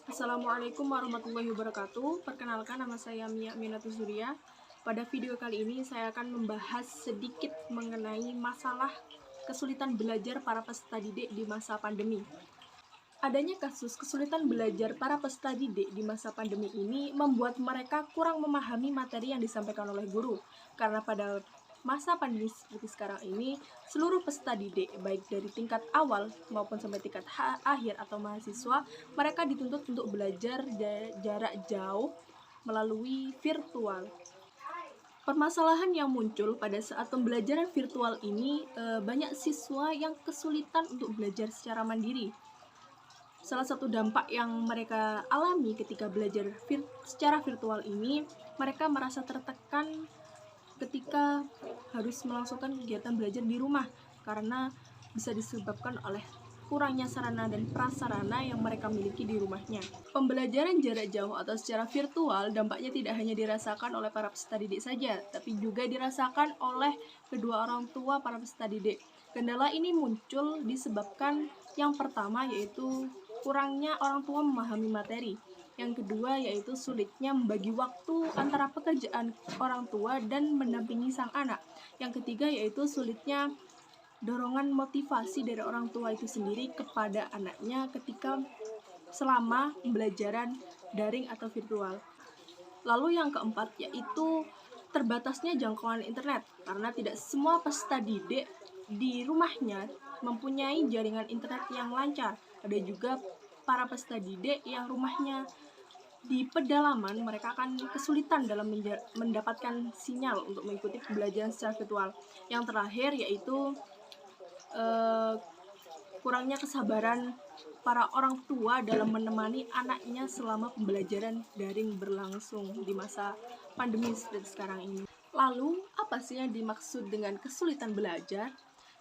Assalamualaikum warahmatullahi wabarakatuh. Perkenalkan, nama saya Mia Minatus Surya. Pada video kali ini saya akan membahas sedikit mengenai masalah kesulitan belajar para peserta didik di masa pandemi. Adanya kasus kesulitan belajar para peserta didik di masa pandemi ini membuat mereka kurang memahami materi yang disampaikan oleh guru. Karena pada masa pandemi seperti sekarang ini, seluruh peserta didik, baik dari tingkat awal maupun sampai tingkat akhir atau mahasiswa, mereka dituntut untuk belajar jarak jauh melalui virtual. Permasalahan yang muncul pada saat pembelajaran virtual ini, banyak siswa yang kesulitan untuk belajar secara mandiri. Salah satu dampak yang mereka alami ketika belajar secara virtual ini, mereka merasa tertekan ketika harus melangsungkan kegiatan belajar di rumah karena bisa disebabkan oleh kurangnya sarana dan prasarana yang mereka miliki di rumahnya. Pembelajaran jarak jauh atau secara virtual dampaknya tidak hanya dirasakan oleh para peserta didik saja, tapi juga dirasakan oleh kedua orang tua para peserta didik. Kendala ini muncul disebabkan yang pertama yaitu kurangnya orang tua memahami materi. Yang kedua yaitu sulitnya membagi waktu antara pekerjaan orang tua dan mendampingi sang anak. Yang ketiga yaitu sulitnya dorongan motivasi dari orang tua itu sendiri kepada anaknya ketika selama pembelajaran daring atau virtual. Lalu yang keempat yaitu terbatasnya jangkauan internet, karena tidak semua peserta didik di rumahnya mempunyai jaringan internet yang lancar. Ada juga para peserta didik yang rumahnya di pedalaman, mereka akan kesulitan dalam mendapatkan sinyal untuk mengikuti pembelajaran secara virtual. Yang terakhir yaitu kurangnya kesabaran para orang tua dalam menemani anaknya selama pembelajaran daring berlangsung di masa pandemi seperti sekarang ini. Lalu, apa sih yang dimaksud dengan kesulitan belajar?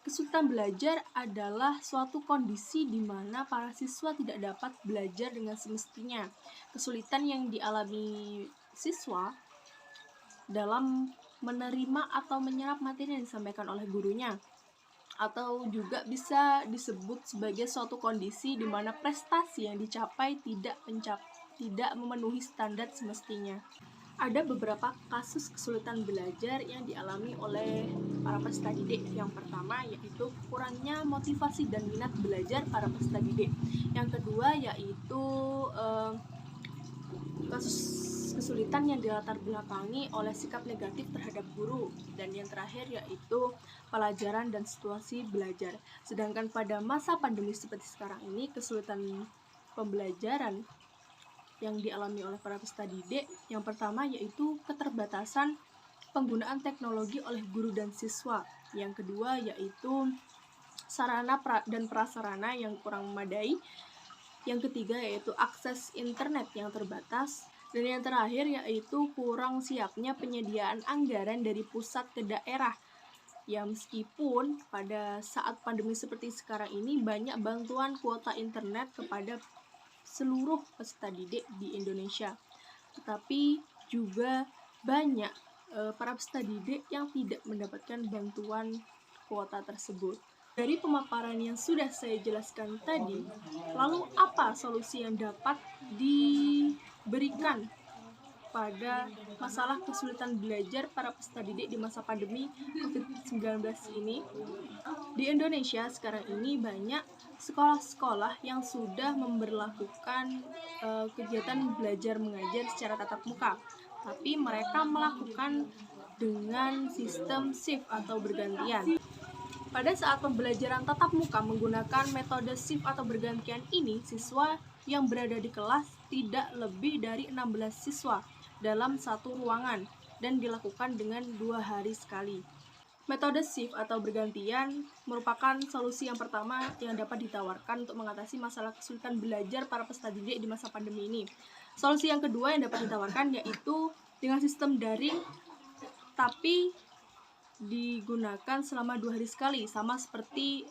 Kesulitan belajar adalah suatu kondisi di mana para siswa tidak dapat belajar dengan semestinya. Kesulitan yang dialami siswa dalam menerima atau menyerap materi yang disampaikan oleh gurunya, atau juga bisa disebut sebagai suatu kondisi di mana prestasi yang dicapai tidak memenuhi standar semestinya. Ada beberapa kasus kesulitan belajar yang dialami oleh para peserta didik. Yang pertama yaitu kurangnya motivasi dan minat belajar para peserta didik. Yang kedua yaitu kasus kesulitan yang dilatar belakangi oleh sikap negatif terhadap guru. Dan yang terakhir yaitu pelajaran dan situasi belajar. Sedangkan pada masa pandemi seperti sekarang ini, kesulitan pembelajaran yang dialami oleh para peserta didik, yang pertama yaitu keterbatasan penggunaan teknologi oleh guru dan siswa. Yang kedua yaitu sarana dan prasarana yang kurang memadai. Yang ketiga yaitu akses internet yang terbatas. Dan yang terakhir yaitu kurang siapnya penyediaan anggaran dari pusat ke daerah. Ya, meskipun pada saat pandemi seperti sekarang ini banyak bantuan kuota internet kepada seluruh peserta didik di Indonesia, tetapi juga banyak para peserta didik yang tidak mendapatkan bantuan kuota tersebut. Dari pemaparan yang sudah saya jelaskan tadi, lalu apa solusi yang dapat diberikan pada masalah kesulitan belajar para peserta didik di masa pandemi COVID-19 ini? Di Indonesia sekarang ini banyak sekolah-sekolah yang sudah memberlakukan kegiatan belajar mengajar secara tatap muka, tapi mereka melakukan dengan sistem shift atau bergantian. Pada saat pembelajaran tatap muka menggunakan metode shift atau bergantian ini, siswa yang berada di kelas tidak lebih dari 16 siswa dalam satu ruangan dan dilakukan dengan 2 hari sekali. Metode shift atau bergantian merupakan solusi yang pertama yang dapat ditawarkan untuk mengatasi masalah kesulitan belajar para peserta didik di masa pandemi ini. Solusi yang kedua yang dapat ditawarkan yaitu dengan sistem daring, tapi digunakan selama 2 hari sekali, sama seperti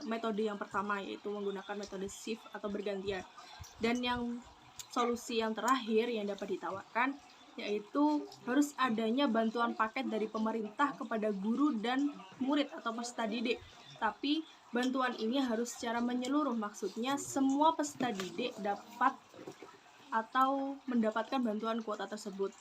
metode yang pertama, yaitu menggunakan metode shift atau bergantian. Dan yang solusi yang terakhir yang dapat ditawarkan yaitu harus adanya bantuan paket dari pemerintah kepada guru dan murid atau peserta didik. Tapi bantuan ini harus secara menyeluruh, maksudnya semua peserta didik dapat atau mendapatkan bantuan kuota tersebut.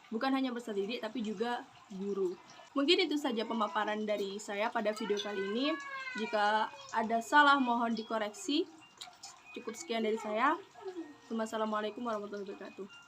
Bukan hanya peserta didik, tapi juga guru. Mungkin itu saja pemaparan dari saya pada video kali ini. Jika ada salah, mohon dikoreksi. Cukup sekian dari saya. Wassalamualaikum warahmatullahi wabarakatuh.